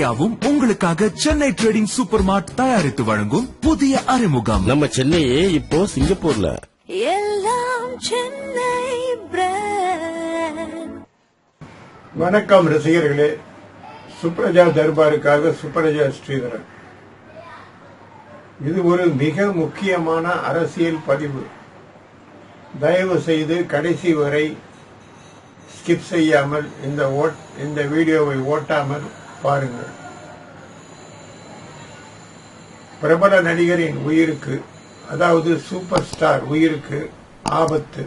இவையாவும் உங்களுக்காக Chennai trading super மார்ட் தயாரித்து வழங்கும் புதிய அறிமுகம். நம்ம சென்னையே இப்போ சிங்கப்பூர்ல. எல்லாம் சென்னை பிராண்ட். வணக்கம் ரசிகர்களே. சுப்ரஜா தர்பாருக்காக சுப்ரஜா ஸ்ரீதரன். இது ஒரு மிக முக்கியமான அரசியல் பதிவு. தயவு செய்து கடைசி வரை ஸ்கிப் செய்யாமல் இந்த வீடியோவை ஓட்டாமல் பாருங்கள். பிரபல நடிகரின் உயிருக்கு, அதாவது சூப்பர் ஸ்டார் உயிருக்கு ஆபத்து.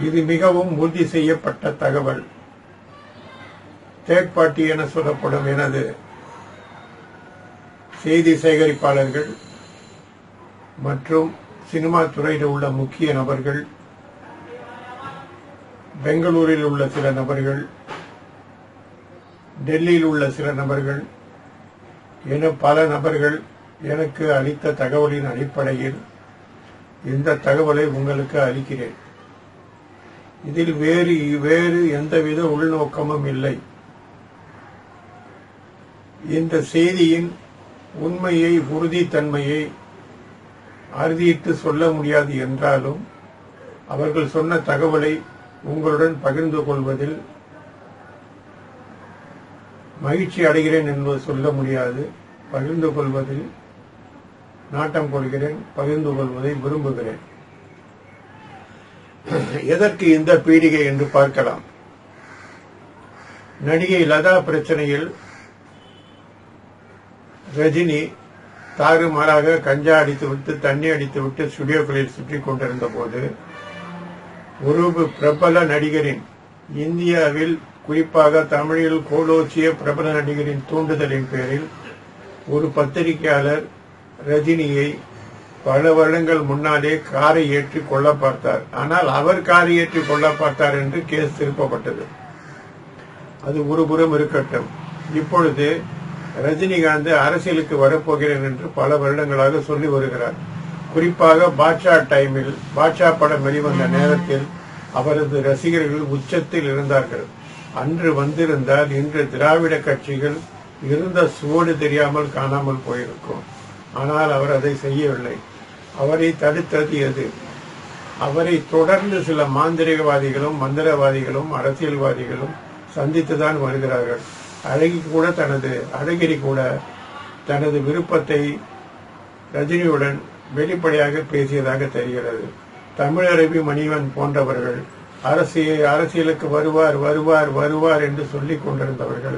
இது மிகவும் உறுதி செய்யப்பட்ட தகவல். தேர்ட் பார்ட்டி என சொல்லப்படும் எனது செய்தி சேகரிப்பாளர்கள் மற்றும் சினிமா துறையில் உள்ள முக்கிய நபர்கள், பெங்களூரில் உள்ள சில நபர்கள், டெல்லியில் உள்ள சில நபர்கள் என பல நபர்கள் எனக்கு அளித்த தகவலின் அடிப்படையில் இந்த தகவலை உங்களுக்கு அளிக்கிறேன். இதில் வேறு எந்தவித உள்நோக்கமும் இல்லை. இந்த செய்தியின் உண்மையை, உறுதித்தன்மையை அறுதியிட்டு சொல்ல முடியாது என்றாலும் அவர்கள் சொன்ன தகவலை உங்களுடன் பகிர்ந்து கொள்வதில் மகிழ்ச்சி அடைகிறேன் என்பது சொல்ல முடியாது. பகிர்ந்து கொள்வதில் நாட்டம் கொள்கிறேன், பகிர்ந்து கொள்வதை விரும்புகிறேன். எதற்கு இந்த பீடிகை என்று பார்க்கலாம். நடிகை லதா பிரச்சனையில் ரஜினி தாறுமாறாக கஞ்சா அடித்துவிட்டு, தண்ணி அடித்துவிட்டு ஸ்டுடியோக்களில் சுற்றிக் கொண்டிருந்த போது ஒரு பிரபல நடிகரின், இந்தியாவில் குறிப்பாக தமிழில் கோலோச்சிய பிரபல நடிகரின் தூண்டுதலின் பேரில் ஒரு பத்திரிகையாளர் ரஜினியை பல வருடங்கள் முன்னாலே காரை ஏற்றி கொல்ல பார்த்தார். ஆனால் அவர் காரை ஏற்றி கொல்ல பார்த்தார் என்று கேஸ் திருப்பப்பட்டது. அது ஒருபுறம் இருக்கட்டும். இப்பொழுது ரஜினிகாந்த் அரசியலுக்கு வரப்போகிறேன் என்று பல வருடங்களாக சொல்லி வருகிறார். குறிப்பாக பாட்ஷா டைமில், பாட்ஷா படம் வெளிவந்த நேரத்தில் அவரது ரசிகர்கள் உச்சத்தில் இருந்தார்கள். அன்று வந்திருந்தால் இன்று திராவிட கட்சிகள் இருந்த சுவடு தெரியாமல் காணாமல் போயிருக்கும். ஆனால் அவர் அதை செய்யவில்லை. அவரை தடுத்தது எது? அவரை தொடர்ந்து சில மாந்திரிகவாதிகளும் மந்திரவாதிகளும் அரசியல்வாதிகளும் சந்தித்துதான் வருகிறார்கள். அழகிரி கூட தனது விருப்பத்தை ரஜினியுடன் வெளிப்படையாக பேசியதாக தெரிகிறது. தமிழரவி மணிவன் போன்றவர்கள் அரசியலுக்கு வருவார் என்று சொல்லிக் கொண்டிருந்தவர்கள்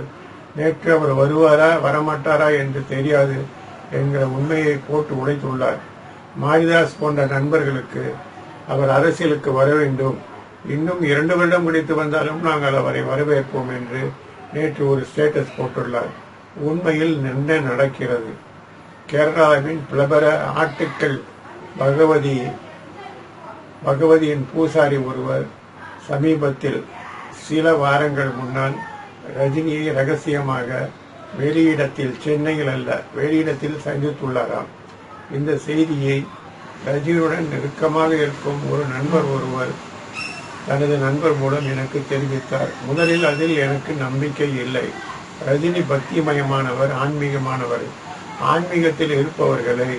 நேற்று அவர் வருவாரா வரமாட்டாரா என்று தெரியாது என்கிற உண்மையை போட்டு உடைத்துள்ளார். மாரிதாஸ் போன்ற நண்பர்களுக்கு அவர் அரசியலுக்கு வர வேண்டும், இன்னும் 2 வருடம் முடித்து வந்தாலும் நாங்கள் அவரை வரவேற்போம் என்று நேற்று ஒரு ஸ்டேட்டஸ் போட்டுள்ளார். உண்மையில் என்ன நடக்கிறது? கேரளாவின் பிரபல ஆட்டுக்கள் பகவதியின் பூசாரி ஒருவர் சமீபத்தில் சில வாரங்கள் முன்னால் ரஜினியை ரகசியமாக வெளியிடத்தில், சென்னையில் அல்ல வெளியிடத்தில் சந்தித்துள்ளாராம். இந்த செய்தியை ரஜினியுடன் நெருக்கமாக இருக்கும் ஒரு நண்பர் ஒருவர் தனது நண்பர் மூலம் எனக்கு தெரிவித்தார். முதலில் அதில் எனக்கு நம்பிக்கை இல்லை. ரஜினி பக்திமயமானவர், ஆன்மீகமானவர். ஆன்மீகத்தில் இருப்பவர்களை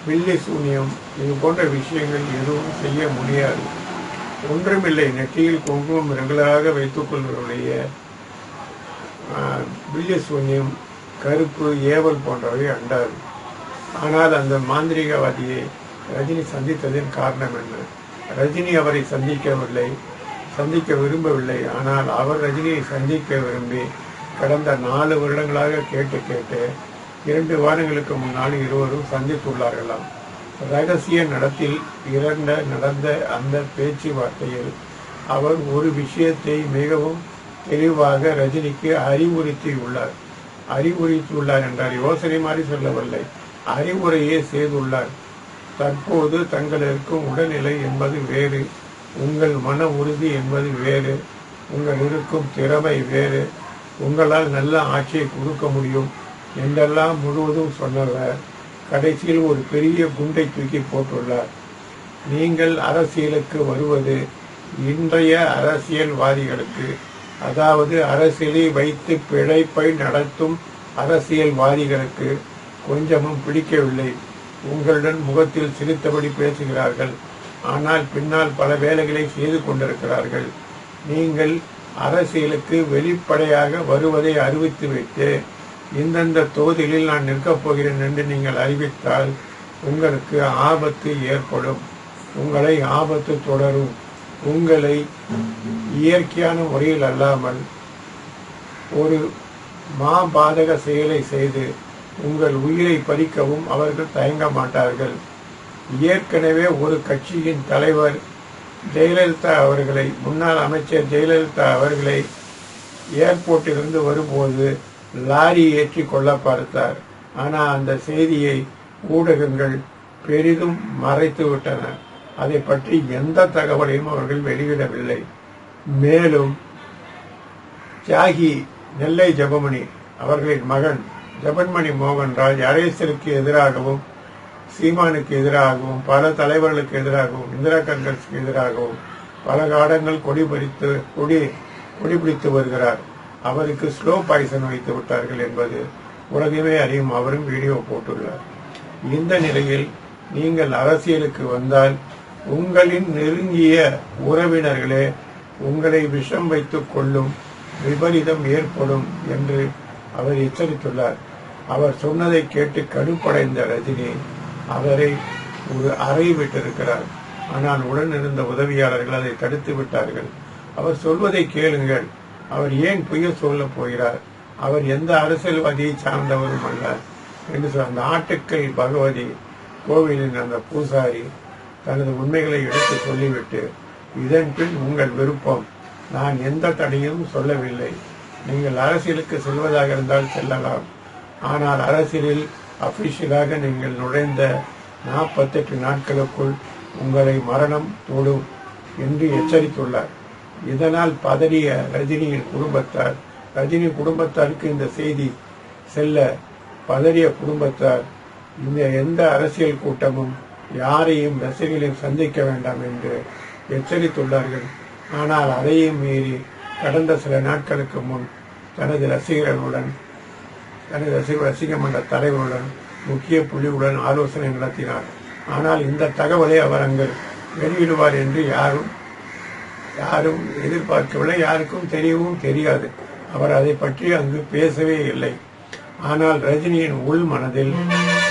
பில்லி சூன்யம் இது போன்ற விஷயங்கள் எதுவும் செய்ய முடியாது. ஒன்றுமில்லை, நெற்றியில் குங்குமம் ரெகுலராக வைத்துக் கொள்வர்களுடைய பில்லி சூன்யம், கருப்பு, ஏவல் போன்றவை அண்டாது. ஆனால் அந்த மாந்திரிகவாதியை ரஜினி சந்தித்ததின் காரணம் என்ன? ரஜினி அவரை சந்திக்க விரும்பவில்லை. ஆனால் அவர் ரஜினியை சந்திக்க விரும்பி கடந்த 4 வருடங்களாக கேட்டு 2 வாரங்களுக்கு முன்னால் இருவரும் சந்தித்துள்ளார்களாம். ரகசிய நடந்த அந்த பேச்சுவார்த்தையில் அவர் ஒரு விஷயத்தை மிகவும் தெளிவாக ரஜினிக்கு அறிவுறுத்தியுள்ளார் என்றார். யோசனை மாதிரி சொல்லவில்லை, அறிவுரையே செய்துள்ளார். தற்போது தங்கள் இருக்கும் உடல்நிலை என்பது வேறு, உங்கள் மன உறுதி என்பது வேறு, உங்கள் இருக்கும் திறமை வேறு, உங்களால் நல்ல ஆட்சியை கொடுக்க முடியும் என்றெல்லாம் முழுவதும் சொன்னவர் கடைசியில் ஒரு பெரிய குண்டை தூக்கி போட்டுள்ளார். நீங்கள் அரசியலுக்கு வருவது இன்றைய அரசியல்வாதிகளுக்கு அதாவது அரசியலை வைத்து பிழைப்பை நடத்தும் அரசியல்வாதிகளுக்கு கொஞ்சமும் பிடிக்கவில்லை. உங்களுடன் முகத்தில் சிரித்தபடி பேசுகிறார்கள், ஆனால் பின்னால் பல வேலைகளை செய்து கொண்டிருக்கிறார்கள். நீங்கள் அரசியலுக்கு வெளிப்படையாக வருவதை அறிவித்துவிட்டு இந்தந்த தொகுதிகளில் நான் நிற்கப் போகிறேன் என்று நீங்கள் அறிவித்தால் உங்களுக்கு ஆபத்து ஏற்படும். உங்களை ஆபத்து தொடரும். உங்களை இயற்கையான முறையில் அல்லாமல் ஒரு மாபாதக செயலை செய்து உங்கள் உயிரை பறிக்கவும் அவர்கள் தயங்க மாட்டார்கள். ஏற்கனவே ஒரு கட்சியின் தலைவர் ஜெயலலிதா அவர்களை, முன்னாள் அமைச்சர் ஜெயலலிதா அவர்களை ஏர்போர்ட்டிலிருந்து வரும்போது லாரி ஏற்றி கொள்ள பார்த்தார். ஆனால் அந்த செய்தியை ஊடகங்கள் பெரிதும் மறைத்து விட்டன. அதை பற்றி எந்த தகவலையும் அவர்கள் வெளியிடவில்லை. மேலும் தியாகி நெல்லை ஜெபமணி அவர்களின் மகன் ஜெபன்மணி மோகன்ராஜ் அரசியலுக்கு எதிராகவும் சீமானுக்கு எதிராகவும் பல தலைவர்களுக்கு எதிராகவும் இந்திரா காங்கிரஸுக்கு எதிராகவும் பல காலங்கள் கொடிபிடித்து வருகிறார். அவருக்கு ஸ்லோ பாய்சன் வைத்து விட்டார்கள் என்பது உலகமே அறியும். அவரும் வீடியோ போட்டுள்ளார். இந்த நிலையில் நீங்கள் அரசியலுக்கு வந்தால் உங்களின் நெருங்கிய உறவினர்களே உங்களை விஷம் வைத்துக் கொள்ளும் விபரீதம் ஏற்படும் என்று அவர் எச்சரித்துள்ளார். அவர் சொன்னதை கேட்டு கடுப்படைந்த ரஜினி அவரை ஒரு அறை விட்டிருக்கிறார். ஆனால் உடன் இருந்த உதவியாளர்கள் அதை தடுத்து விட்டார்கள். அவர் சொல்வதை கேளுங்கள். அவர் ஏன் பொய்ய சொல்ல போகிறார்? அவர் எந்த அரசியல்வாதியை சார்ந்தவரும் அல்ல என்று சொல்ல. அந்த ஆட்டுக்கல் பகவதி கோவிலின் அந்த பூசாரி தனது உண்மைகளை எடுத்து சொல்லிவிட்டு, இதன் பின் உங்கள் விருப்பம், நான் எந்த தடையும் சொல்லவில்லை, நீங்கள் அரசியலுக்கு செல்வதாக இருந்தால் செல்லலாம், ஆனால் அரசியலில் அபிஷியலாக நீங்கள் நுழைந்த 48 நாட்களுக்குள் உங்களை மரணம் தொடும் என்று எச்சரித்துள்ளார். இதனால் பதறிய ரஜினியின் குடும்பத்தார், ரஜினி குடும்பத்தாருக்கு இந்த செய்தி செல்ல பதறிய குடும்பத்தார் இந்த எந்த அரசியல் கூட்டமும் யாரையும் ரசிகர்களையும் சந்திக்க வேண்டாம் என்று எச்சரித்துள்ளார்கள். ஆனால் அதையும் மீறி கடந்த சில நாட்களுக்கு முன் தனது ரசிகர்களுடன், தனது ரசிக மன்ற தலைவருடன், முக்கிய புள்ளியுடன் ஆலோசனை நடத்தினார். ஆனால் இந்த தகவலை அவர் அங்கு வெளியிடுவார் என்று யாரும் எதிர்பார்க்கவில்லை. யாருக்கும் தெரியவும் தெரியாது. அவர் அதை பற்றி அங்கு பேசவே இல்லை. ஆனால் ரஜினியின் உள் மனதில்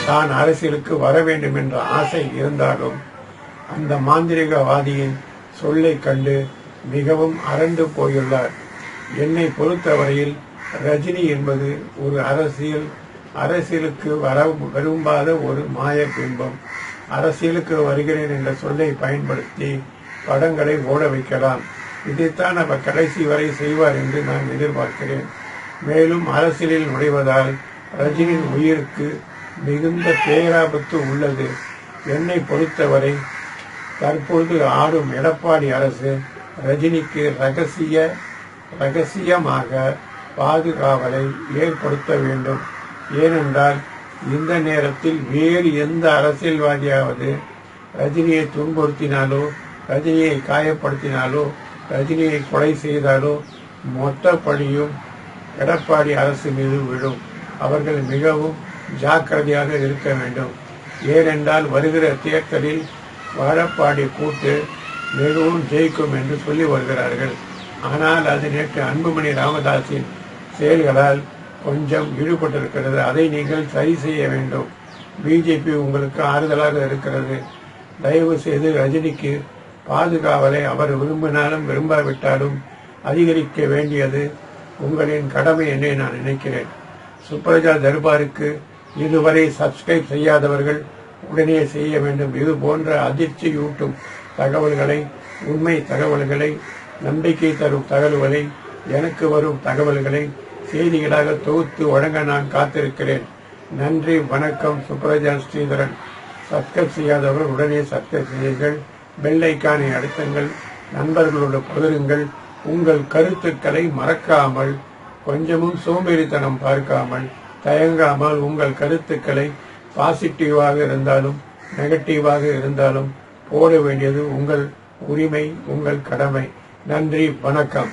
தான் அரசியலுக்கு வர வேண்டும் என்ற ஆசை இருந்தாலும் அந்த மாந்திரிகவாதியின் சொல்லை கண்டு மிகவும் அரண்டு போயுள்ளார். என்னை பொறுத்தவரையில் ரஜினி என்பது ஒரு அரசியலுக்கு வர விரும்பாத ஒரு மாய பிம்பம். அரசியலுக்கு வருகிறேன் என்ற சொல்லை பயன்படுத்தி படங்களை ஓட வைக்கலாம். இதைத்தான் அவர் கடைசி வரை செய்வார் என்று நான் எதிர்பார்க்கிறேன். மேலும் அரசியலில் நுழைவதால் ரஜினியின் உயிருக்கு மிகுந்த பேராபத்து உள்ளது. என்னை பொறுத்தவரை தற்பொழுது ஆடும் எடப்பாடி அரசு ரஜினிக்கு ரகசியமாக பாதுகாவலை ஏற்படுத்த வேண்டும். ஏனென்றால் இந்த நேரத்தில் வேறு எந்த அரசியல்வாதியாவது ரஜினியை துன்புறுத்தினாலோ, ரஜினியை காயப்படுத்தினாலோ, ரஜினியை கொலை செய்தாலோ மொத்த பழியும் எடப்பாடி அரசு மீது விடும். அவர்கள் மிகவும் ஜாக்கிரதையாக இருக்க வேண்டும். ஏனென்றால் வருகிற தேர்தலில் வாழப்பாடி கூட்டு மிகவும் ஜெயிக்கும் என்று சொல்லி வருகிறார்கள். ஆனால் அது நேற்று அன்புமணி ராமதாஸின் செயல்களால் கொஞ்சம் ஈடுபட்டிருக்கிறது. அதை நீங்கள் சரி செய்ய வேண்டும். பிஜேபி உங்களுக்கு ஆறுதலாக இருக்கிறது. தயவு செய்து ரஜினிக்கு பாதுகாவலை அவர் விரும்பினாலும் விரும்பாவிட்டாலும் அதிகரிக்க வேண்டியது உங்களின் கடமை என்று நான் நினைக்கிறேன். சுப்ரஜா தர்பாருக்கு இதுவரை சப்ஸ்கிரைப் செய்யாதவர்கள் உடனே செய்ய வேண்டும். இது போன்ற அதிர்ச்சியூட்டும் தகவல்களை, உண்மை தகவல்களை, நம்பிக்கை தரும் தகவல்களை, எனக்கு வரும் தகவல்களை செய்திகளாக தொகுத்து வழங்க நான் காத்திருக்கிறேன். நன்றி, வணக்கம். சுப்ரஜா ஸ்ரீதரன். சப்ஸ்கிரைப் செய்யாதவர்கள் உடனே சப்ஸ்கிரைப் செய்யுங்கள். பெல் ஐக்கானை அழுத்துங்கள். நண்பர்களோடு பகிருங்கள். உங்கள் கருத்துக்களை மறக்காமல், கொஞ்சமும் சோம்பேறித்தனம் பார்க்காமல், தயங்காமல் உங்கள் கருத்துக்களை பாசிட்டிவாக இருந்தாலும் நெகட்டிவாக இருந்தாலும் போட வேண்டியது உங்கள் உரிமை, உங்கள் கடமை. நன்றி, வணக்கம்.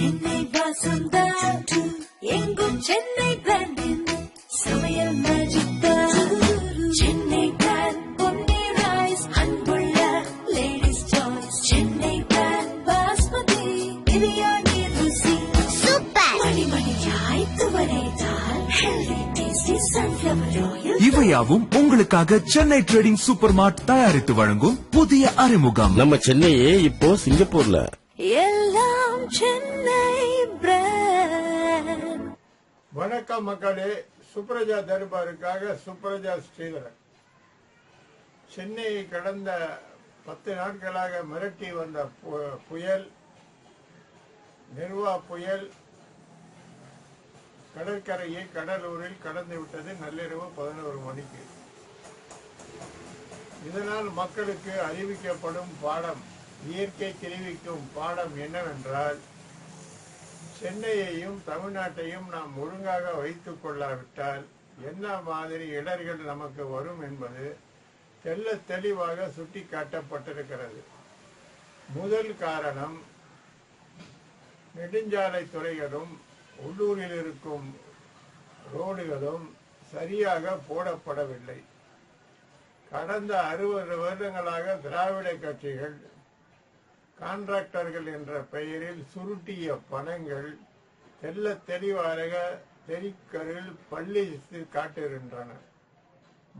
சென்னை வாசந்தா எங்கும் சென்னை பிராண்டின் சமையல் magic Chennai brand Ponni rice அன்புள்ள ladies choice Chennai brand basmati biryani ருசி சூப்பர் மணிமணியாய் துவரைத்தால் ஹெல்தி டேஸ்டி சன்ஃப்ளவர் ஆயில் இவையாவும் உங்களுக்காக சென்னை ட்ரேடிங் சூப்பர் மார்ட் தயாரித்து வழங்கும் புதிய அறிமுகம். நம்ம சென்னையே இப்போ சிங்கப்பூர்ல. எல்லாம் சென்னை பிராண்ட். வணக்கம் மக்களே, சுப்ரஜா தர்பாருக்காக சுப்ரஜா ஸ்ரீதரன். சென்னையை கடந்த 10 நாட்களாக மிரட்டி வந்த புயல், நிர்வா புயல் கடற்கரையை கடலூரில் கடந்து விட்டது நள்ளிரவு 11 மணிக்கு. இதனால் மக்களுக்கு அறிவிக்கப்படும் பாடம், இயற்கை தெரிவிக்கும் பாடம் என்னவென்றால், சென்னையையும் தமிழ்நாட்டையும் நாம் ஒழுங்காக வைத்துக் கொள்ளாவிட்டால் என்ன மாதிரி இடர்கள் நமக்கு வரும் என்பது தெள்ள தெளிவாக சுட்டி காட்டப்பட்டிருக்கிறது. முதல் காரணம், நெடுஞ்சாலை துறைகளும் உள்ளூரில் இருக்கும் ரோடுகளும் சரியாக போடப்படவில்லை. கடந்த 60 வருடங்களாக திராவிட கட்சிகள் கான்ட்ராக்டர்கள் என்ற பெயரில் சுருட்டிய பணங்கள் தெள்ள தெளிவாக தெறிக்கரில் பள்ளி காட்டுகின்றன.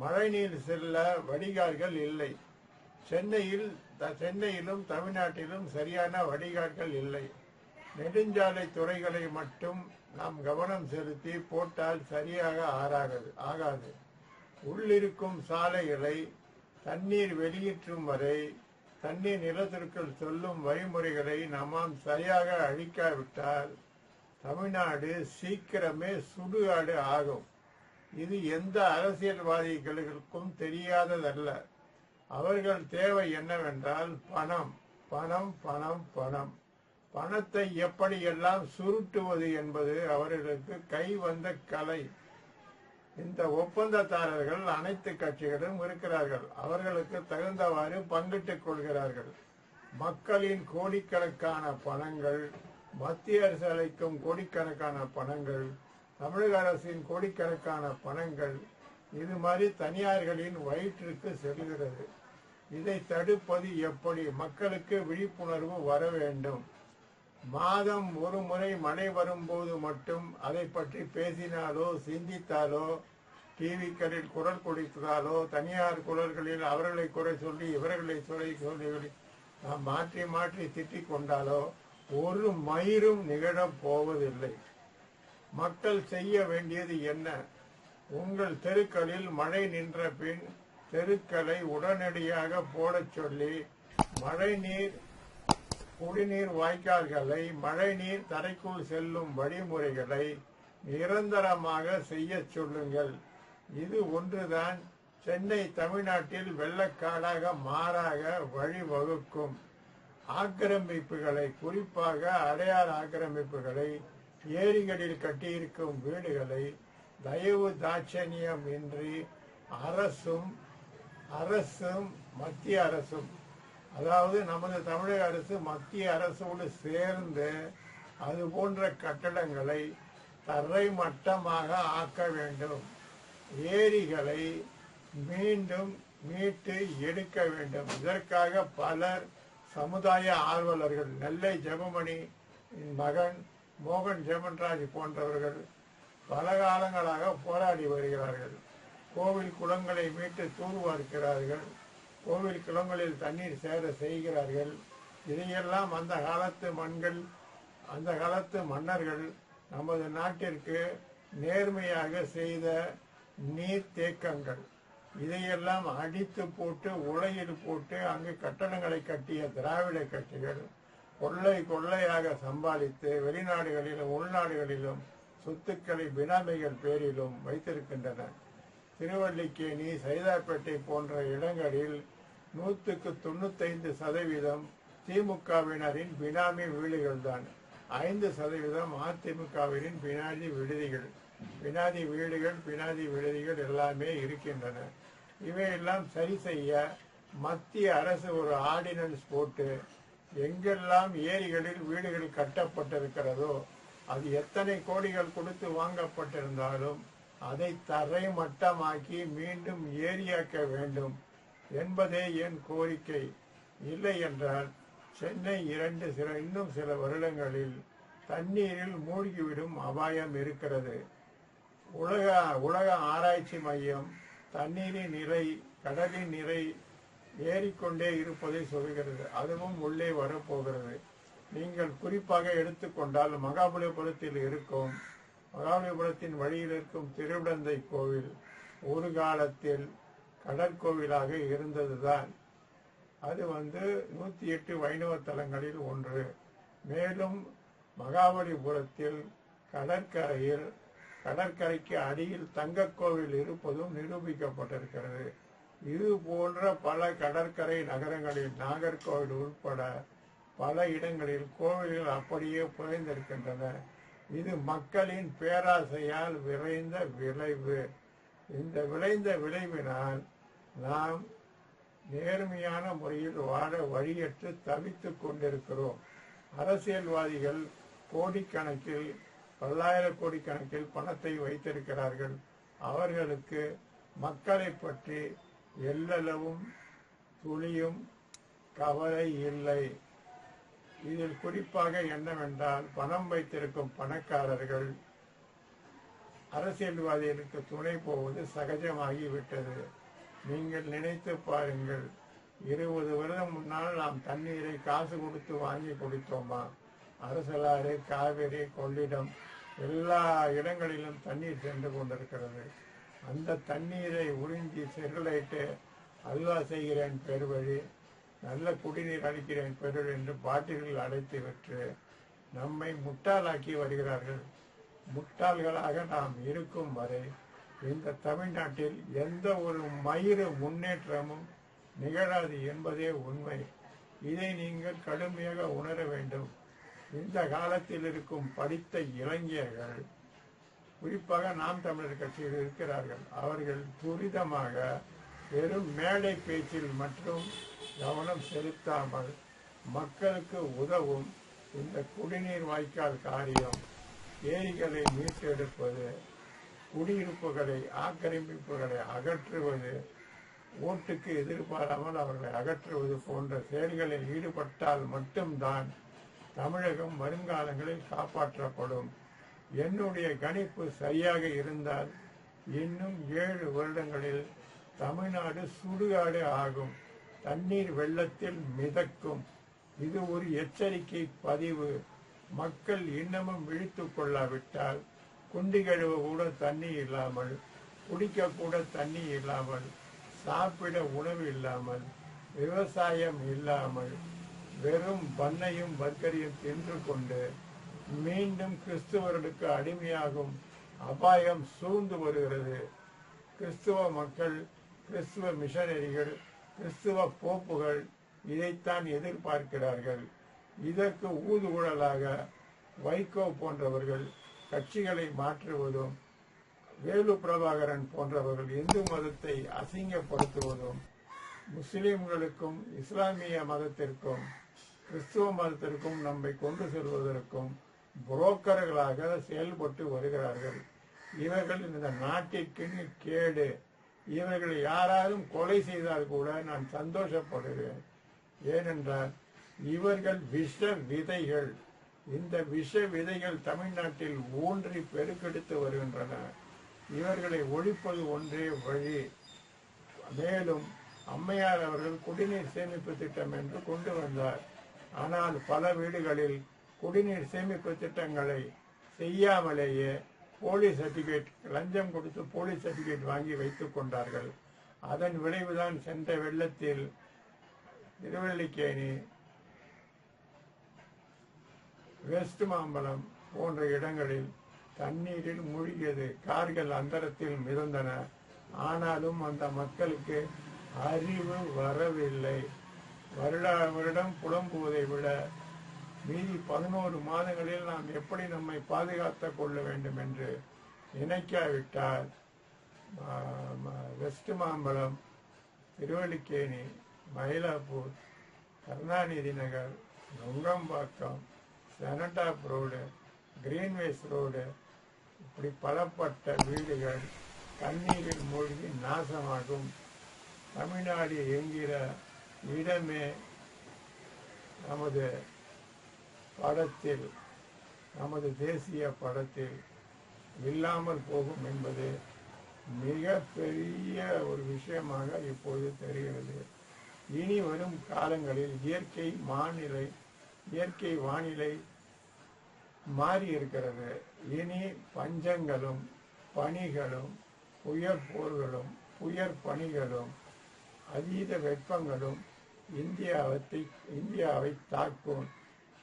மழைநீர் செல்ல வடிகால்கள் இல்லை. சென்னையிலும் தமிழ்நாட்டிலும் சரியான வடிகால்கள் இல்லை. நெடுஞ்சாலை துறைகளை மட்டும் நாம் கவனம் செலுத்தி போட்டால் சரியாக ஆகாது. உள்ளிருக்கும் சாலைகளை தண்ணீர் வெளியேற்றும் வரை தண்ணீர் நிலத்திற்குள் சொல்லும் வழிமுறைகளை நாம் சரியாக அழிக்காவிட்டால் தமிழ்நாடு சீக்கிரமே சுடுகாடு ஆகும். இது எந்த அரசியல்வாதிகளுக்கும் தெரியாததல்ல. அவர்கள் தேவை என்னவென்றால் பணம், பணம், பணம், பணம். பணத்தை எப்படியெல்லாம் சுருட்டுவது என்பது அவர்களுக்கு கை வந்த கலை. இந்த ஒப்பந்ததாரர்கள் அனைத்து கட்சிகளும் இருக்கிறார்கள். அவர்களுக்கு தகுந்தவாறு பங்கிட்டுக் கொள்கிறார்கள். மக்களின் கோடிக்கணக்கான பணங்கள், மத்திய அரசு அளிக்கும் கோடிக்கணக்கான பணங்கள், தமிழக அரசின் கோடிக்கணக்கான பணங்கள் இது மாதிரி தனியார்களின் வயிற்றுக்கு செல்கிறது. இதை தடுப்பது எப்படி? மக்களுக்கு விழிப்புணர்வு வர வேண்டும். மாதம் ஒரு முறை மழை வரும்போது மட்டும் அதை பற்றி பேசினாலோ சிந்தித்தாலோ, டிவிக்களில் குரல் கொடுத்தாலோ, தனியார் குரல்களில் அவர்களை குறை சொல்லி இவர்களை சொல்லி நாம் மாற்றி மாற்றி திட்டிக் கொண்டாலோ ஒரு மயிரும் நிகழப் போவதில்லை. மக்கள் செய்ய வேண்டியது என்ன? உங்கள் தெருக்களில் மழை நின்ற பின் தெருக்களை உடனடியாக போடச் சொல்லி மழைநீர், குடிநீர் வாய்க்கால்களை, மழைநீர் தரைக்குள் செல்லும் வழிமுறைகளை நிரந்தரமாக செய்ய சொல்லுங்கள். இது ஒன்றுதான் சென்னை தமிழ்நாட்டில் வெள்ளக்காடாக மாறாக வழிவகுக்கும். ஆக்கிரமிப்புகளை, குறிப்பாக அடையாள ஆக்கிரமிப்புகளை, ஏரிகளில் கட்டியிருக்கும் வீடுகளை தயவு தாட்சணியம் இன்றி அரசும் மத்திய அரசும், அதாவது நமது தமிழக அரசு மத்திய அரசோடு சேர்ந்து அது போன்ற கட்டடங்களை தரை மட்டமாக ஆக்க வேண்டும். ஏரிகளை மீண்டும் மீட்டு எடுக்க வேண்டும். இதற்காக பலர் சமுதாய ஆர்வலர்கள், நெல்லை ஜெபமணி மகன் மோகன் ஜெமன்ராஜ் போன்றவர்கள் பல காலங்களாக போராடி வருகிறார்கள். கோவில் குளங்களை மீட்டு தூர்வார்க்கிறார்கள். கோவில் குளங்களில் தண்ணீர் சேர செய்கிறார்கள். இதையெல்லாம் அந்த காலத்து மன்னர்கள் நமது நாட்டிற்கு நேர்மையாக செய்த நீர் தேக்கங்கள். இதையெல்லாம் அடித்து போட்டு உலையில் போட்டு அங்கு கட்டடங்களை கட்டிய திராவிட கட்சிகள் கொள்ளையாக சம்பாதித்து வெளிநாடுகளிலும் உள்நாடுகளிலும் சொத்துக்களை பினாமிகள் பேரிலும் வைத்திருக்கின்றன. திருவல்லிக்கேணி, சைதாப்பேட்டை போன்ற இடங்களில் 195% திமுகவினரின் பினாமி வீடுகள் தான். 5% அதிமுகவினரின் பினாதி விடுதிகள். பினாதி விடுதிகள் எல்லாமே இருக்கின்றன. இவையெல்லாம் சரி செய்ய மத்திய அரசு ஒரு ஆர்டினன்ஸ் போட்டு எங்கெல்லாம் ஏரிகளில் வீடுகள் கட்டப்பட்டிருக்கிறதோ அது எத்தனை கோடிகள் கொடுத்து வாங்கப்பட்டிருந்தாலும் அதை தரை மட்டமாக்கி மீண்டும் ஏரியாக்க வேண்டும் என்பதே என் கோரிக்கை. இல்லை என்றால் சென்னை இன்னும் சில வருடங்களில் தண்ணீரில் மூழ்கிவிடும் அபாயம் இருக்கிறது. உலக ஆராய்ச்சி மையம் தண்ணீரின் நிலை, கடலின் நிலை ஏறிக்கொண்டே இருப்பதை சொல்கிறது. அதுவும் உள்ளே வரப்போகிறது. நீங்கள் குறிப்பாக எடுத்துக்கொண்டால் மகாபலிபுரத்தின் வழியில் இருக்கும் திருவிடந்தை கோவில் ஒரு காலத்தில் கடற்கோவிலாக இருந்ததுதான். அது 108 வைணவ தலங்களில் ஒன்று. மேலும் மகாபலிபுரத்தில் கடற்கரைக்கு அடியில் தங்கக்கோவில் இருப்பதும் நிரூபிக்கப்பட்டிருக்கிறது. இது போன்ற பல கடற்கரை நகரங்களில் நாகர்கோவில் உட்பட பல இடங்களில் கோவில்கள் அப்படியே புதைந்திருக்கின்றன. இது மக்களின் பேராசையால் விளைந்த விளைவு. இந்த விளைந்த விளைவினால் நாம் நேர்மையான முறையில் வாழ வழியற்று தவித்துக் கொண்டிருக்கிறோம். அரசியல்வாதிகள் கோடிக்கணக்கில், பல்லாயிரம் கோடிக்கணக்கில் பணத்தை வைத்திருக்கிறார்கள். அவர்களுக்கு மக்களை பற்றி எல்லளவும் துளியும் கவலை இல்லை. இதில் குறிப்பாக என்னவென்றால், பணம் வைத்திருக்கும் பணக்காரர்கள் அரசியல்வாதிகளுக்கு துணை போவது சகஜமாகிவிட்டது. நீங்கள் நினைத்து பாருங்கள், 20 வருடம் முன்னால் நாம் தண்ணீரை காசு கொடுத்து வாங்கி குடித்தோமா? அரசலாறு, காவிரி, கொள்ளிடம் எல்லா இடங்களிலும் தண்ணீர் சென்று கொண்டிருக்கிறது. அந்த தண்ணீரை உறிஞ்சி செருளைட்டு அல்வா செய்கிறேன் பெருவழி, நல்ல குடிநீர் அளிக்கிறேன் பெருவழி என்று பாட்டில்கள் அடைத்து விட்டு நம்மை முட்டாளாக்கி வருகிறார்கள். முட்டாள்களாக நாம் இருக்கும் வரை இந்த தமிழ்நாட்டில் எந்த ஒரு மயிறு முன்னேற்றமும் நிகழாது என்பதே உண்மை. இதை நீங்கள் கடுமையாக உணர வேண்டும். இந்த காலத்தில் இருக்கும் படித்த இளைஞர்கள், குறிப்பாக நாம் தமிழர் கட்சியில் இருக்கிறார்கள், அவர்கள் துரிதமாக வெறும் மேடை பேச்சில் மட்டும் கவனம் செலுத்தாமல் மக்களுக்கு உதவும் இந்த குடிநீர் வாய்க்கால் காரியம், ஏரிகளை மீட்டெடுப்பது, குடியிருப்புகளை, ஆக்கிரமிப்புகளை அகற்றுவது, ஓட்டுக்கு எதிர்பாராமல் அவர்களை அகற்றுவது போன்ற செயல்களில் ஈடுபட்டால் மட்டும்தான் தமிழகம் வருங்காலங்களில் காப்பாற்றப்படும். என்னுடைய கணிப்பு சரியாக இருந்தால் இன்னும் 7 வருடங்களில் தமிழ்நாடு சுடுகாடு ஆகும், தண்ணீர் வெள்ளத்தில் மிதக்கும். இது ஒரு எச்சரிக்கை பதிவு. மக்கள் இன்னமும் விழித்துக் கொள்ளாவிட்டால் குண்டி கழுவ கூட தண்ணி இல்லாமல், குடிக்க கூட தண்ணி இல்லாமல், சாப்பிட உணவு இல்லாமல், விவசாயம் இல்லாமல், வெறும் பண்ணையும் பர்கரையும் தின்று கொண்டு மீண்டும் கிறிஸ்துவர்களுக்கு அடிமையாகும் அபாயம் சூழ்ந்து வருகிறது. கிறிஸ்துவ மக்கள், கிறிஸ்துவ மிஷனரிகள், கிறிஸ்துவ போப்புகள் இதைத்தான் எதிர்பார்க்கிறார்கள். இதற்கு ஊதுகுழலாக வைகோ போன்றவர்கள் கட்சிகளை மாற்றுவதும், வேலு பிரபாகரன் போன்றவர்கள் இந்து மதத்தை அசிங்கப்படுத்துவதும், முஸ்லிம்களுக்கும் இஸ்லாமிய மதத்திற்கும் கிறிஸ்துவ மதத்திற்கும் நம்மை கொண்டு செல்வதற்கும் புரோக்கர்களாக செயல்பட்டு வருகிறார்கள். இவர்கள் இந்த நாட்டிற்கு கேடு. இவர்கள் யாராலும் கொலை செய்தால் கூட நான் சந்தோஷப்படுகிறேன். ஏனென்றால் இவர்கள் விஷ விதைகள். இந்த விஷ விதைகள் தமிழ்நாட்டில் ஊன்றி பெருக்கெடுத்து வருகின்றன. இவர்களை ஒழிப்பது ஒன்றே வழி. மேலும் அம்மையார் அவர்கள் குடிநீர் சேமிப்பு திட்டம் என்று கொண்டு வந்தார். ஆனால் பல வீடுகளில் குடிநீர் சேமிப்பு திட்டங்களை செய்யாமலேயே போலீஸ் சர்டிபிகேட், லஞ்சம் கொடுத்து போலீஸ் சர்டிபிகேட் வாங்கி வைத்துக் கொண்டார்கள். அதன் விளைவுதான் சென்ற வெள்ளத்தில் திருவல்லிக்கேணி, வெஸ்ட் மாம்பலம் போன்ற இடங்களில் தண்ணீரில் மூழ்கியது. கார்கள் அந்தரத்தில் மிதந்தன. ஆனாலும் அந்த மக்களுக்கு அறிவு வரவில்லை. வருடம் புலம்புவதை விட மீதி 11 மாதங்களில் நாம் எப்படி நம்மை பாதுகாத்துக் கொள்ள வேண்டும் என்று நினைக்காவிட்டால் வெஸ்ட் மாம்பலம், திருவல்லிக்கேணி, மயிலாப்பூர், கருணாநிதி நகர், Nungambakkam, Cenotaph road, Greenways road, இப்படி பலப்பட்ட வீடுகள் தண்ணீரில் மூழ்கி நாசமாகும். தமிழ்நாடு என்கிற இடமே நமது படத்தில், நமது தேசிய படத்தில் இல்லாமல் போகும் என்பது மிக பெரிய ஒரு விஷயமாக இப்போது தெரிகிறது. இனி வரும் காலங்களில் இயற்கை வானிலை மாறி இருக்கிறது. இனி பஞ்சங்களும் பனிகளும் புயற் பனிகளும் அதீத வெப்பங்களும் இந்தியாவை தாக்கும்.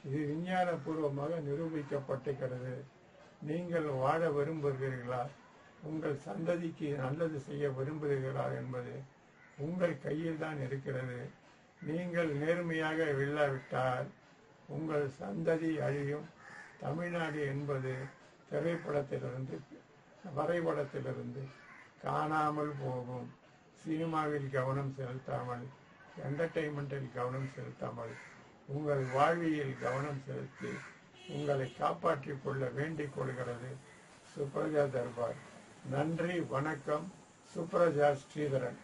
இது விஞ்ஞானபூர்வமாக நிரூபிக்கப்பட்டிருக்கிறது. நீங்கள் வாழ விரும்புகிறீர்களா, உங்கள் சந்ததிக்கு நல்லது செய்ய விரும்புகிறீர்களா என்பது உங்கள் கையில் தான் இருக்கிறது. நீங்கள் நேர்மையாக இல்லாவிட்டால் உங்கள் சந்ததி அழியும். தமிழ்நாடு என்பது வரைபடத்திலிருந்து காணாமல் போகும். சினிமாவில் கவனம் செலுத்தாமல், என்டர்டெயின்மெண்டில் கவனம் செலுத்தாமல், உங்கள் வாழ்வியல் கவனம் செலுத்தி உங்களை காப்பாற்றிக் கொள்ள வேண்டிக் கொள்கிறது சுப்ரஜா தர்பார். நன்றி, வணக்கம். சுப்ரஜா ஸ்ரீதரன்.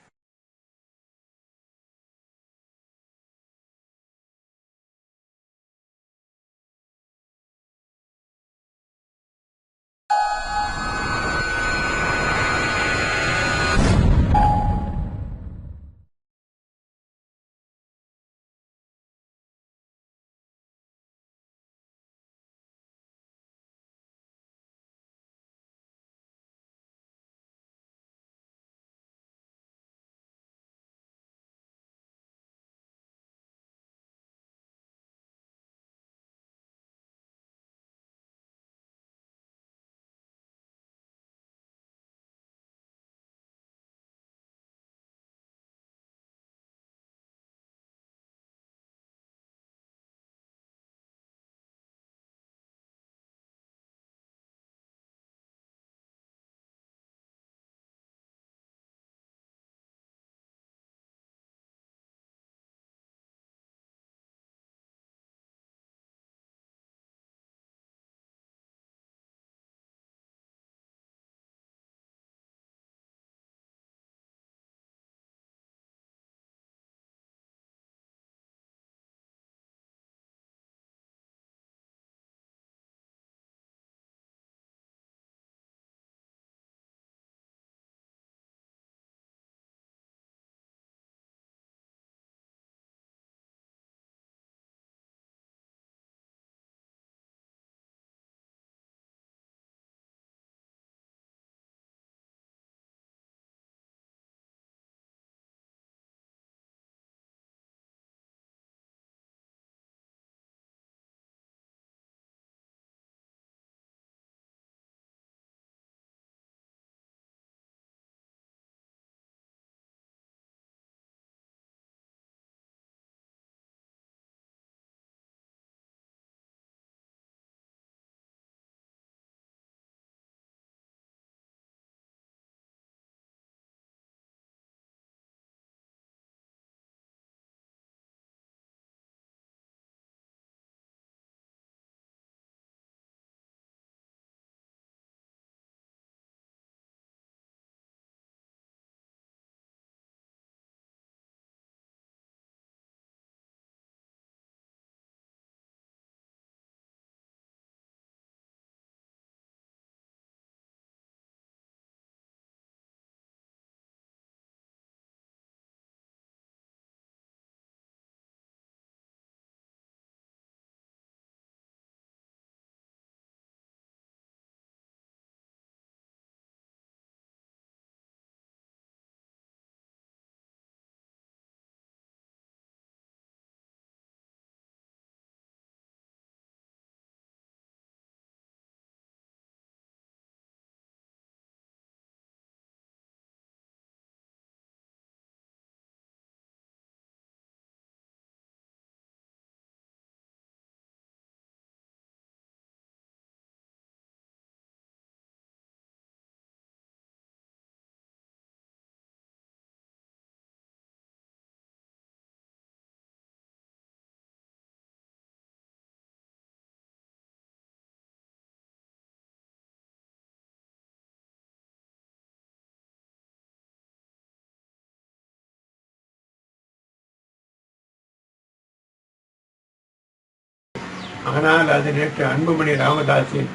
ஆனால் அது நேற்று அன்புமணி ராமதாஸின்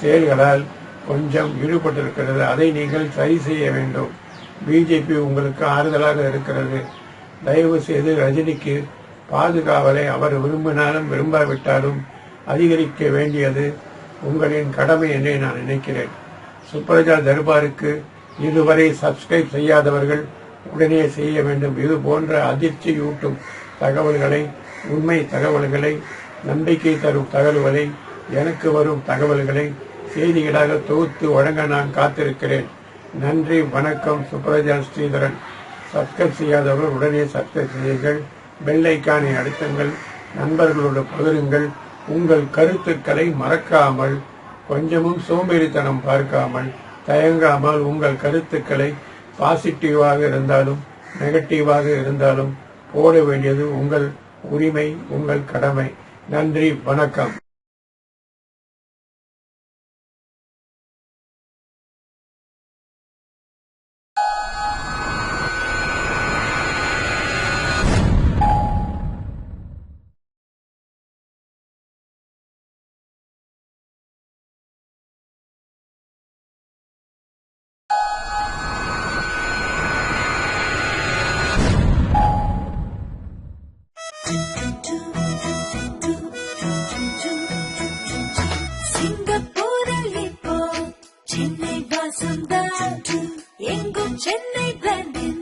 செயல்களால் கொஞ்சம் ஈடுபட்டிருக்கிறது. அதை நீங்கள் சரி செய்ய வேண்டும். பிஜேபி உங்களுக்கு ஆறுதலாக இருக்கிறது. தயவு செய்து ரஜினிக்கு பாதுகாவலை அவர் விரும்பினாலும் விரும்பாவிட்டாலும் அதிகரிக்க வேண்டியது உங்களின் கடமை என்று நான் நினைக்கிறேன். சுப்ரஜா தர்பாருக்கு இதுவரை சப்ஸ்கிரைப் செய்யாதவர்கள் உடனே செய்ய வேண்டும். இது போன்ற அதிர்ச்சியூட்டும் தகவல்களை, உண்மை தகவல்களை, நம்பிக்கை தரும் தகவல்களை, எனக்கு வரும் தகவல்களை செய்திகளாக தொகுத்து வழங்க நான் காத்திருக்கிறேன். நன்றி, வணக்கம். சுப்ரஜா ஸ்ரீதரன். சப்ஸ்கிரைப் செய்யாதவர்கள் உடனே சப்ஸ்கிரைப் செய்யுங்கள். பெல் ஐக்கானை அழுத்துங்கள். நண்பர்களோடு பகிருங்கள். உங்கள் கருத்துக்களை மறக்காமல், கொஞ்சமும் சோம்பேறித்தனம் பார்க்காமல், தயங்காமல் உங்கள் கருத்துக்களை பாசிட்டிவாக இருந்தாலும் நெகட்டிவாக இருந்தாலும் போட வேண்டியது உங்கள் உரிமை, உங்கள் கடமை. நன்றி, வணக்கம். சிங்கப்பூரில் இப்போ சென்னை வாசந்தா, எங்கும் சென்னை பிராண்டின்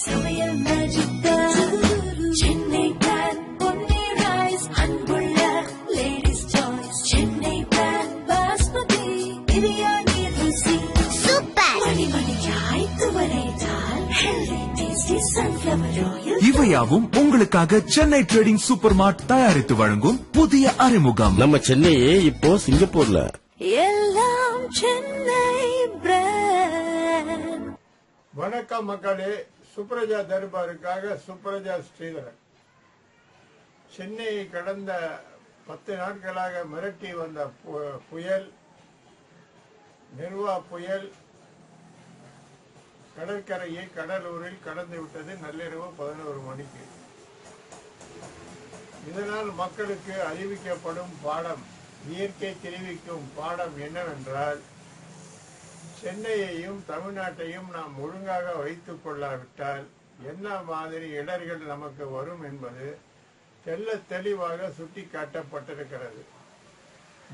சமையல் magic. Chennai brand Ponni rice, அன்புள்ள ladies choice. Chennai brand basmati biryani ருசி சூப்பர். மணிமணியாய் துவரைத்தால் ஹெல்தி டேஸ்டி சன்ஃப்ளவர் ஆயில். இவையாவும் உங்களுக்காக சென்னை ட்ரேடிங் சூப்பர் மார்ட் தயாரித்து வழங்கும் புதிய அறிமுகம். நம்ம சென்னையே இப்போ சிங்கப்பூர்ல. எல்லாம் சென்னை பிராண்ட். வணக்கம் மக்களே. சுப்ரஜா தர்பாருக்காக சுப்ரஜா ஸ்ரீதரன். சென்னையை கடந்த 10 நாட்களாக மிரட்டி வந்த புயல், நிர்வா புயல் கடற்கரையை கடலூரில் கடந்து விட்டது நள்ளிரவு 11 மணிக்கு. இதனால் மக்களுக்கு அறிவிக்கப்படும் பாடம், இயற்கை தெரிவிக்கும் பாடம் என்னவென்றால், சென்னையையும் தமிழ்நாட்டையும் நாம் ஒழுங்காக வைத்துக் கொள்ளாவிட்டால் என்ன மாதிரி இடர்கள் நமக்கு வரும் என்பது தெள்ள தெளிவாக சுட்டி காட்டப்பட்டிருக்கிறது.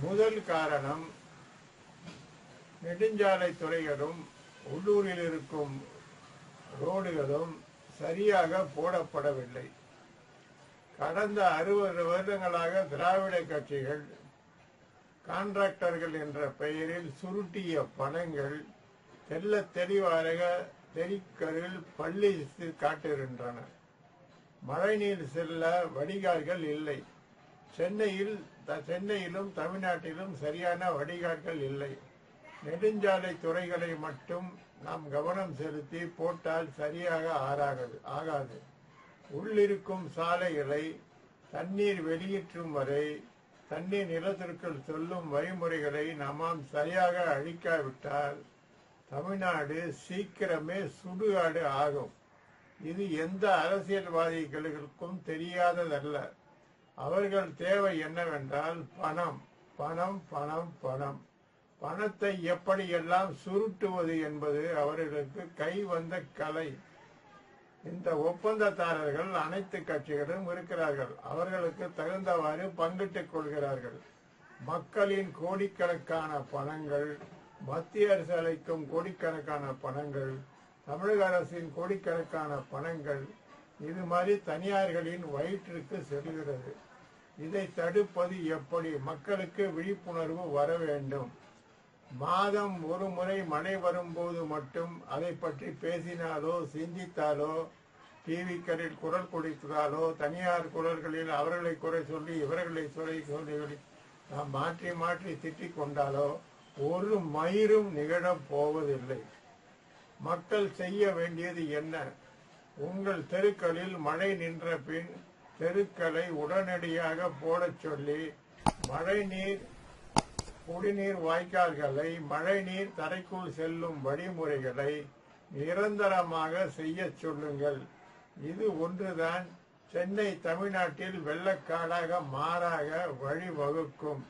முதல் காரணம், நெடுஞ்சாலை துறைகளும் உள்ளூரில் இருக்கும் ரோடுகளும் சரியாக போடப்படவில்லை. கடந்த 60 வருடங்களாக திராவிட கட்சிகள் கான்ட்ராக்டர்கள் என்ற பெயரில் சுருட்டிய பணங்கள் தெள்ள தெளிவாக தெறிக்கரில் பள்ளி காட்டுகின்றன. மழைநீர் செல்ல வடிகால்கள் இல்லை. சென்னையிலும் தமிழ்நாட்டிலும் சரியான வடிகால்கள் இல்லை. நெடுஞ்சாலை துறைகளை மட்டும் நாம் கவனம் செலுத்தி போட்டால் சரியாக ஆகாது. உள்ளிருக்கும் சாலைகளை தண்ணீர் வெளியேற்றும் வரை தண்ணீர் நிலத்திற்குள் செல்லும் வழிமுறைகளை நாம் சரியாக அழிக்காவிட்டால் தமிழ்நாடு சீக்கிரமே சுடுகாடு ஆகும். இது எந்த அரசியல்வாதிகளுக்கும் தெரியாததல்ல. அவர்கள் தேவை என்னவென்றால் பணம், பணம், பணம், பணம். பணத்தை எப்படியெல்லாம் சுருட்டுவது என்பது அவர்களுக்கு கை வந்த கலை. இந்த ஒப்பந்ததாரர்கள் அனைத்து கட்சிகளும் இருக்கிறார்கள். அவர்களுக்கு தகுந்தவாறு பங்கிட்டுக் கொள்கிறார்கள். மக்களின் கோடிக்கணக்கான பணங்கள், மத்திய அரசு அளிக்கும் கோடிக்கணக்கான பணங்கள், தமிழக அரசின் கோடிக்கணக்கான பணங்கள் இது மாதிரி தனியார்களின் வயிற்றுக்கு செல்கிறது. இதை தடுப்பது எப்படி? மக்களுக்கு விழிப்புணர்வு வர வேண்டும். மாதம் ஒரு முறை மழை வரும்போது மட்டும் அதை பற்றி பேசினாலோ சிந்தித்தாலோ, டிவிக்களில் குரல் கொடுத்தாலோ, தனியார் குரல்களில் அவர்களை குறை சொல்லி இவர்களை சொல்லி நாம் மாற்றி மாற்றி திட்டிக் கொண்டாலோ ஒரு மயிரும் நிகழப் போவதில்லை. மக்கள் செய்ய வேண்டியது என்ன? உங்கள் தெருக்களில் மழை நின்ற பின் தெருக்களை உடனடியாக போடச் சொல்லி மழைநீர், குடிநீர் வாய்க்கால்களை, மழைநீர் தரைக்குள் செல்லும் வழிமுறைகளை நிரந்தரமாக செய்ய சொல்லுங்கள். இது ஒன்றுதான் சென்னை தமிழ்நாட்டில் வெள்ளக்காடாக மாறாக வழிவகுக்கும்.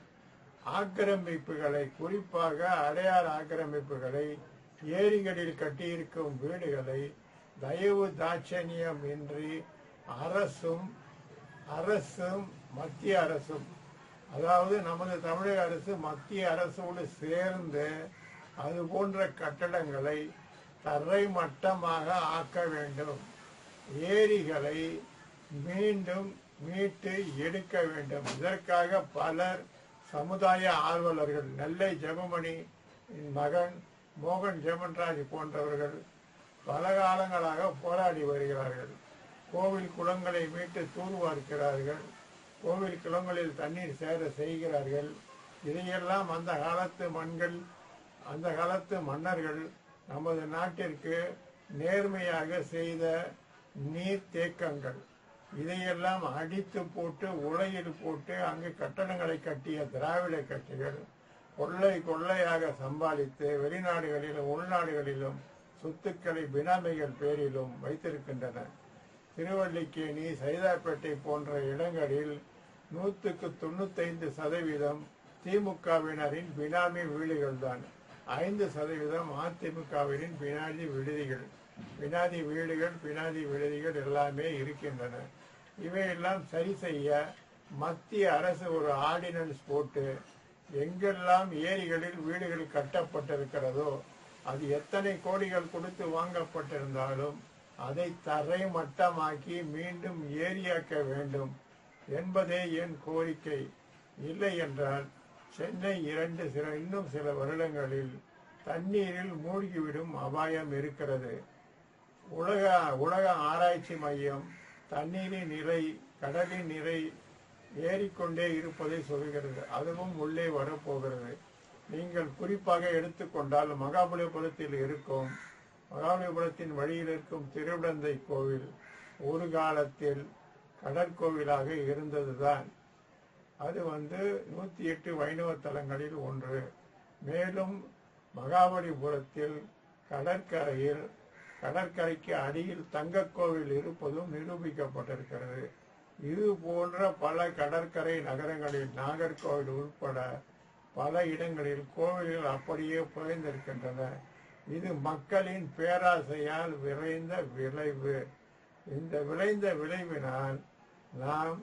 ஆக்கிரமிப்புகளை, குறிப்பாக அடையார் ஆக்கிரமிப்புகளை, ஏரிகளில் கட்டியிருக்கும் வீடுகளை தயவு தாட்சணியம் இன்றி அரசும் மத்திய அரசும், அதாவது நமது தமிழக அரசு மத்திய அரசோடு சேர்ந்து அது போன்ற கட்டடங்களை தரைமட்டமாக ஆக்க வேண்டும். ஏரிகளை மீண்டும் மீட்டு எடுக்க வேண்டும். இதற்காக பலர் சமுதாய ஆர்வலர்கள், நெல்லை ஜெபமணி மகன் மோகன் ஜெபன்ராஜ் போன்றவர்கள் பல காலங்களாக போராடி வருகிறார்கள். கோவில் குளங்களை மீட்டு தூர்வார்க்கிறார்கள். கோவில் குளங்களில் தண்ணீர் சேர செய்கிறார்கள். இதையெல்லாம் அந்த காலத்து மன்னர்கள் நமது நாட்டிற்கு நேர்மையாக செய்த நீர் தேக்கங்கள். இதையெல்லாம் அடித்து போட்டு உலையில் போட்டு அங்கு கட்டடங்களை கட்டிய திராவிட கட்சிகள் கொள்ளையாக சம்பாதித்து வெளிநாடுகளிலும் உள்நாடுகளிலும் சொத்துக்களை பினாமிகள் பேரிலும் வைத்திருக்கின்றன. திருவல்லிக்கேணி, சைதாப்பேட்டை போன்ற இடங்களில் 195% திமுகவினரின் பினாமி வீடுகள் தான். 5% அதிமுகவினரின் பினாதி விடுதிகள், பினாதி வீடுகள், பினாதி விடுதிகள் எல்லாமே இருக்கின்றன. இவையெல்லாம் சரி செய்ய மத்திய அரசு ஒரு ஆர்டினன்ஸ் போட்டு எங்கெல்லாம் ஏரிகளில் வீடுகள் கட்டப்பட்டிருக்கிறதோ, அது எத்தனை கோடிகள் கொடுத்து வாங்கப்பட்டிருந்தாலும் அதை தரைமட்டமாக்கி மீண்டும் ஏரியாக்க வேண்டும் என்பதே என் கோரிக்கை. இல்லை என்றால் சென்னை இன்னும் சில வருடங்களில் தண்ணீரில் மூழ்கிவிடும் அபாயம் இருக்கிறது. உலக ஆராய்ச்சி மையம் தண்ணீரின் நிலை, கடலின் நிலை ஏறிக்கொண்டே இருப்பதை சொல்கிறது. அதுவும் உள்ளே வரப்போகிறது. நீங்கள் குறிப்பாக எடுத்துக்கொண்டால் மகாபலிபுரத்தின் வழியில் இருக்கும் திருவிடந்தை கோவில் ஒரு காலத்தில் கடற்கோவிலாக இருந்ததுதான். அது 108 வைணவ தலங்களில் ஒன்று. மேலும் மகாபலிபுரத்தில் கடற்கரைக்கு அடியில் தங்கக்கோவில் இருப்பதும் நிரூபிக்கப்பட்டிருக்கிறது. இது போன்ற பல கடற்கரை நகரங்களில், நாகர்கோவில் உட்பட பல இடங்களில் கோவில்கள் அப்படியே புதைந்திருக்கின்றன. இது மக்களின் பேராசையால் விளைந்த விளைவு. இந்த விளைந்த விளைவினால் நாம்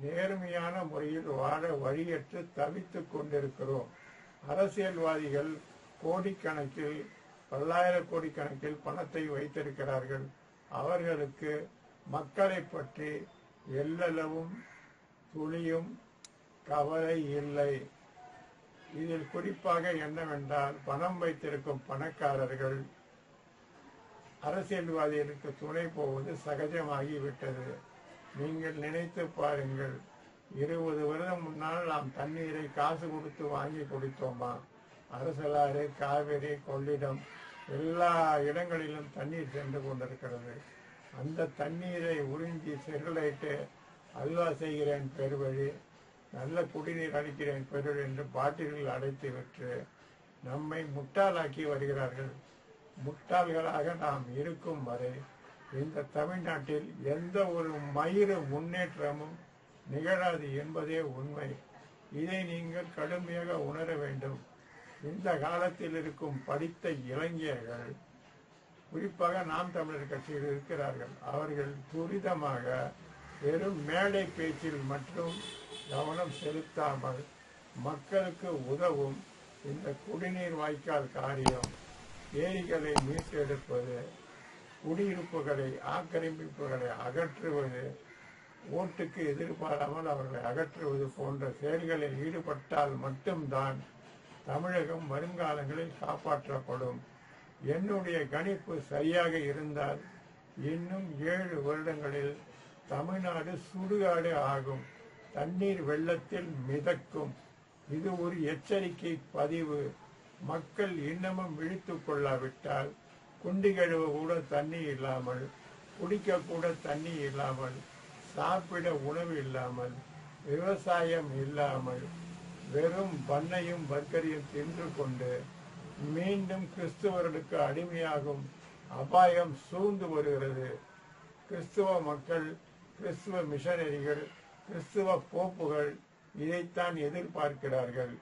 நேர்மையான முறையில் வாழ வழியற்று தவித்துக் கொண்டிருக்கிறோம். அரசியல்வாதிகள் கோடிக்கணக்கில், பல்லாயிரம் கோடிக்கணக்கில் பணத்தை வைத்திருக்கிறார்கள். அவர்களுக்கு மக்களை பற்றி எல்லளவும் துளியும் கவலை இல்லை. இதில் குறிப்பாக என்னவென்றால், பணம் வைத்திருக்கும் பணக்காரர்கள் அரசியல்வாதிகளுக்கு துணை போவது சகஜமாகிவிட்டது. நீங்கள் நினைத்து பாருங்கள், 20 வருடம் முன்னால் நாம் தண்ணீரை காசு கொடுத்து வாங்கி குடித்தோமா? அரசலாறு, காவிரி, கொள்ளிடம் எல்லா இடங்களிலும் தண்ணீர் சென்று கொண்டிருக்கிறது. அந்த தண்ணீரை உறிஞ்சி செருளைட்டு அல்வா செய்கிறேன் பெருவழி, நல்ல குடிநீர் அளிக்கிறேன் பெருவழி என்று பாட்டில்கள் அடைத்து விட்டு நம்மை முட்டாளாக்கி வருகிறார்கள். முட்டாள்களாக நாம் இருக்கும் வரை இந்த தமிழ்நாட்டில் எந்த ஒரு மயிறு முன்னேற்றமும் நிகழாது என்பதே உண்மை. இதை நீங்கள் கடுமையாக உணர வேண்டும். இந்த காலத்தில் இருக்கும் படித்த இளைஞர்கள், குறிப்பாக நாம் தமிழர் கட்சியில் இருக்கிறார்கள், அவர்கள் துரிதமாக வெறும் மேடை பேச்சில் மட்டும் கவனம் செலுத்தாமல் மக்களுக்கு உதவும் இந்த குடிநீர் வாய்க்கால் காரியம், ஏரிகளை மீட்டெடுப்பது, குடியிருப்புகளை, ஆக்கிரமிப்புகளை அகற்றுவது, ஓட்டுக்கு எதிர்பாராமல் அவர்களை அகற்றுவது போன்ற செயல்களில் ஈடுபட்டால் மட்டும்தான் தமிழகம் வருங்காலங்களில் காப்பாற்றப்படும். என்னுடைய கணிப்பு சரியாக இருந்தால் இன்னும் 7 வருடங்களில் தமிழ்நாடு சுடுகாடு ஆகும். தண்ணீர் வெள்ளத்தில் மிதக்கும். இது ஒரு எச்சரிக்கை பதிவு. மக்கள் இன்னமும் விழித்துக் கொள்ளாவிட்டால் குண்டி கழுவ கூட தண்ணி இல்லாமல், குடிக்க கூட தண்ணி இல்லாமல், சாப்பிட உணவு இல்லாமல், விவசாயம் இல்லாமல், வெறும் பண்ணையும் பர்கரையும் தின்று கொண்டு மீண்டும் கிறிஸ்துவர்களுக்கு அடிமையாகும் அபாயம் சூழ்ந்து வருகிறது. கிறிஸ்துவ மக்கள் கிறிஸ்துவ மிஷனரிகள், கிறிஸ்துவ போப்புகள் இதைத்தான் எதிர்பார்க்கிறார்கள்.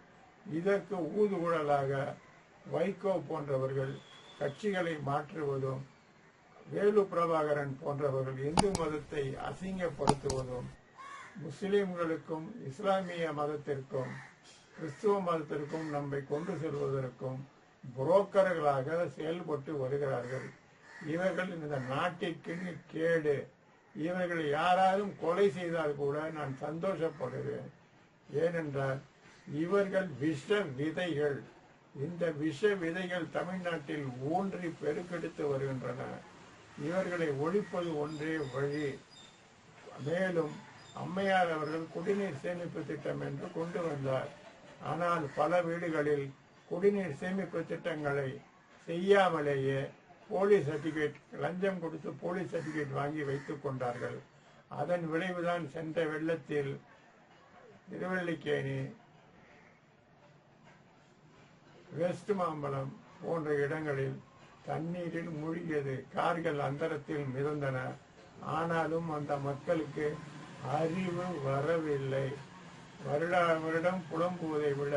இதற்கு ஊதுகுழலாக வைகோ போன்றவர்கள் கட்சிகளை மாற்றுவதும், வேலு பிரபாகரன் போன்றவர்கள் இந்து மதத்தை அசிங்கப்படுத்துவதும், முஸ்லிம்களுக்கும் இஸ்லாமிய மதத்திற்கும் கிறிஸ்துவ மதத்திற்கும் நம்மை கொண்டு செல்வதற்கும் புரோக்கர்களாக செயல்பட்டு வருகிறார்கள். இவர்கள் இந்த நாட்டிற்கு கேடு. இவர்களை யாராலும் கொலை செய்தால் கூட நான் சந்தோஷப்படுவேன். ஏனென்றால் இவர்கள் விஷ விதைகள். இந்த விஷ விதைகள் தமிழ்நாட்டில் ஊன்றி பெருக்கெடுத்து வருகின்றன. இவர்களை ஒழிப்பது ஒன்றே வழி. மேலும் அம்மையார் அவர்கள் குடிநீர் சேமிப்பு திட்டம் என்று கொண்டு வந்தார். ஆனால் பல வீடுகளில் குடிநீர் சேமிப்பு திட்டங்களை செய்யாமலேயே போலீஸ் சர்டிபிகேட், லஞ்சம் கொடுத்து போலீஸ் சர்டிபிகேட் வாங்கி வைத்துக் கொண்டார்கள். அதன் விளைவுதான் சென்ற வெள்ளத்தில் திருவல்லிக்கேணி, வெஸ்ட் மாம்பலம் போன்ற இடங்களில் தண்ணீரில் மூழ்கியது. கார்கள் அந்தரத்தில் மிதந்தன. ஆனாலும் அந்த மக்களுக்கு அறிவு வரவில்லை. வருடம் புலம்புவதை விட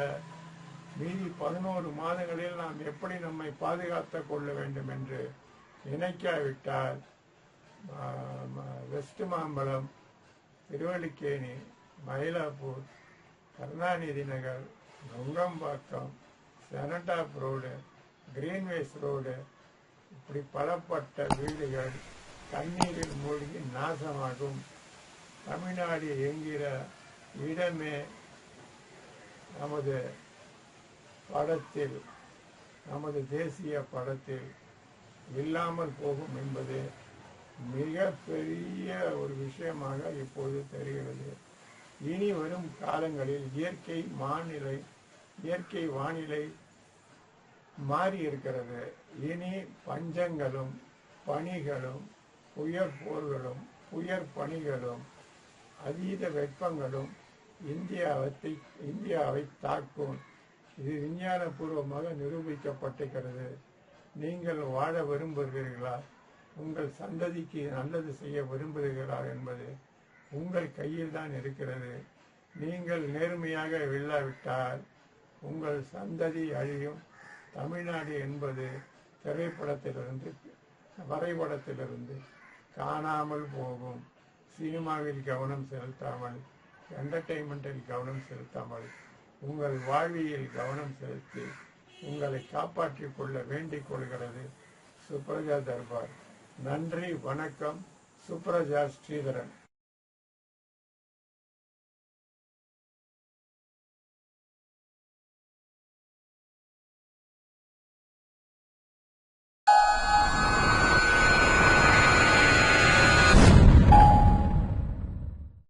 மீதி 11 மாதங்களில் நாம் எப்படி நம்மை பாதுகாத்துக் கொள்ள வேண்டும் என்று நினைக்காவிட்டால் வெஸ்ட் மாம்பலம், திருவல்லிக்கேணி, மயிலாப்பூர், கருணாநிதி நகர், நுங்கம்பாக்கம், செனட்டாப் ரோடு, கிரீன்வேஸ் ரோடு, இப்படி பலப்பட்ட வீடுகள் தண்ணீரில் மூழ்கி நாசமாகும். தமிழ்நாடு என்கிற இடமே நமது படத்தில், நமது தேசிய படத்தில் இல்லாமல் போகும் என்பது மிக பெரிய ஒரு விஷயமாக இப்போது தெரிகிறது. இனி வரும் காலங்களில் இயற்கை வானிலை மாறி இருக்கிறது. இனி பஞ்சங்களும் பனிகளும் புயற் போர்களும் புயற் பனிகளும் அதீத வெப்பங்களும் இந்தியாவை தாக்கும். இது விஞ்ஞானபூர்வமாக நிரூபிக்கப்பட்டிருக்கிறது. நீங்கள் வாழ விரும்புகிறீர்களா? உங்கள் சந்ததிக்கு நல்லது செய்ய விரும்புகிறீர்களா என்பது உங்கள் கையில் தான் இருக்கிறது. நீங்கள் நேர்மையாக இல்லாவிட்டால் உங்கள் சந்ததி அழியும். தமிழ்நாடு என்பது திரைப்படத்திலிருந்து, வரைபடத்திலிருந்து காணாமல் போகும். சினிமாவில் கவனம் செலுத்தாமல், என்டர்டெயின்மெண்டில் கவனம் செலுத்தாமல், உங்கள் வாழ்வியல் கவனம் செலுத்தி உங்களை காப்பாற்றிக் கொள்ள வேண்டிக் கொள்கிறது சுப்ரஜா தர்பார். நன்றி, வணக்கம். சுப்ரஜா ஸ்ரீதரன்.